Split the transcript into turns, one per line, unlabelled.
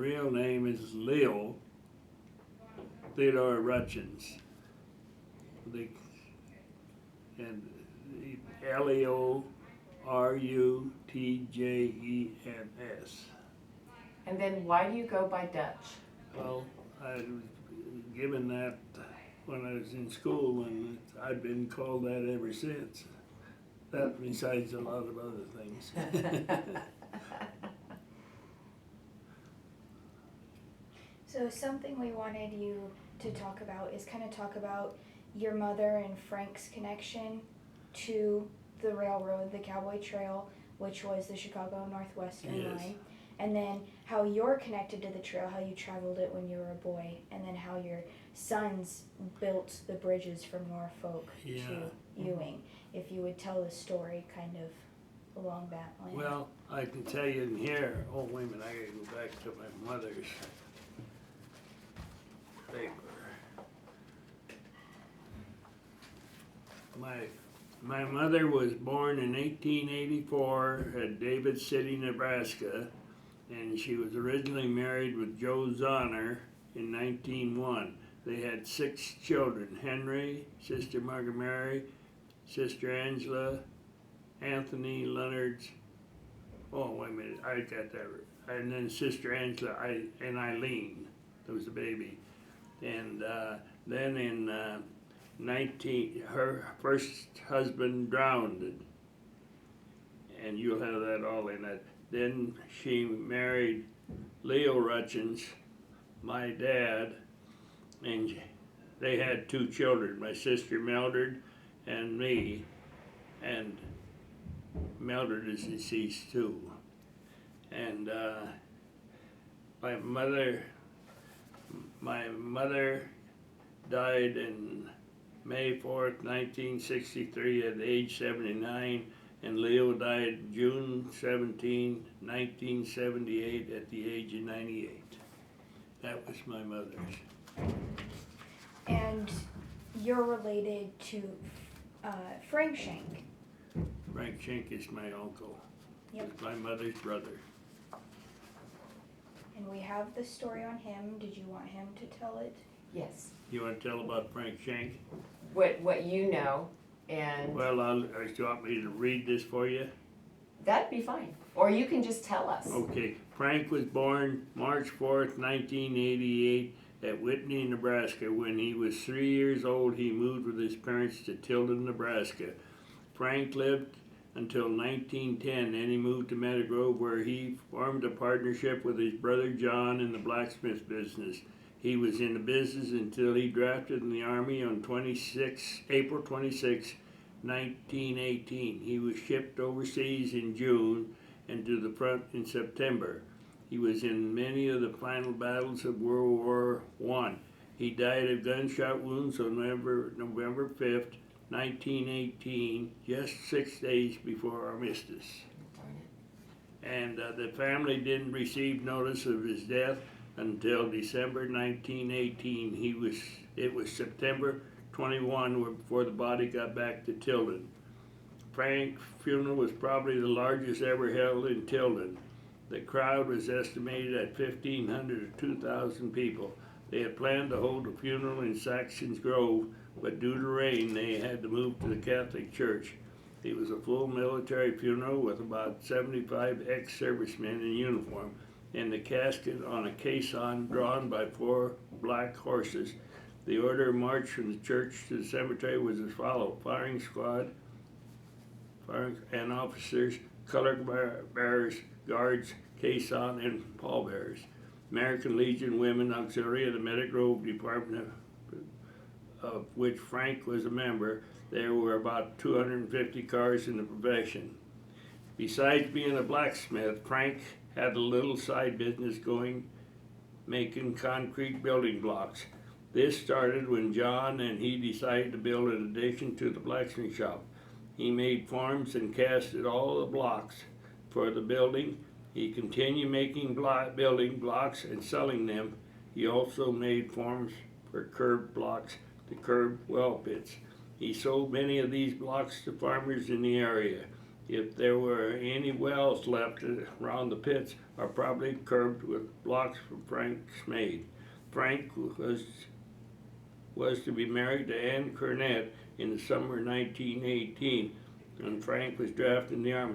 real name is Leo Theodore Rutchins. And Leourutjens.
And then why do you go by Dutch?
Well, I was given that when I was in school, and I've been called that ever since. That besides a lot of other things.
So something we wanted you to talk about is kind of talk about your mother and Frank's connection to the railroad, the Cowboy Trail, which was the Chicago Northwestern
Yes.
line, and then how you're connected to the trail, how you traveled it when you were a boy, and then how your sons built the bridges from Norfolk to Ewing. If you would tell the story kind of along that line.
Well, I can tell you in here, oh wait a minute, I gotta go back to my mother's paper. My mother was born in 1884 at David City, Nebraska, and she was originally married with Joe Zahner in 1901. They had 6 children: Henry, Sister Margaret Mary, Sister Angela, Anthony Leonard's. Oh, wait a minute, I got that right. And then Sister Angela and Eileen, that was the baby. And then in her first husband drowned, and you'll have that all in it. Then she married Leo Rutchins, my dad, and they had 2 children, my sister Mildred and me, and Mildred is deceased too. And my mother died in May 4th, 1963 at age 79, and Leo died June 17, 1978 at the age of 98. That was my mother's.
And you're related to Frank Shank.
Frank Schenck is my uncle.
Yep.
He's my mother's brother.
And we have the story on him. Did you want him to tell it?
Yes.
You want to tell about Frank Schenck?
What you know, and
Well, you want me to read this for you?
that'd be fine. Or you can just tell us.
Okay. Frank was born March 4th, 1988 at Whitney, Nebraska. When he was 3 years old, he moved with his parents to Tilden, Nebraska. Frank lived until 1910, then he moved to Meadow Grove, where he formed a partnership with his brother John in the blacksmith business. He was in the business until he drafted in the Army on April 26, 1918. He was shipped overseas in June and to the front in September. He was in many of the final battles of World War I. He died of gunshot wounds on November 5th, 1918, just 6 days before Armistice.
Darn it.
And the family didn't receive notice of his death until December 1918. It was September 21 before the body got back to Tilden. Frank's funeral was probably the largest ever held in Tilden. The crowd was estimated at 1,500 to 2,000 people. They had planned to hold a funeral in Saxon's Grove, but due to rain, they had to move to the Catholic Church. It was a full military funeral with about 75 ex-servicemen in uniform, and the casket on a caisson drawn by 4 black horses. The order of march from the church to the cemetery was as follows: firing squad, and officers, color bearers, guards, caisson, and pallbearers. American Legion Women Auxiliary of the Meadow Grove Department, of which Frank was a member. There were about 250 cars in the profession. Besides being a blacksmith, Frank had a little side business going, making concrete building blocks. This started when John and he decided to build an addition to the blacksmith shop. He made forms and casted all the blocks for the building. He continued making building blocks and selling them. He also made forms for curb blocks to curb well pits. He sold many of these blocks to farmers in the area. If there were any wells left around the pits, are probably curbed with blocks from Frank's maid. Frank was to be married to Anne Cornett in the summer 1918, and Frank was drafted in the Army.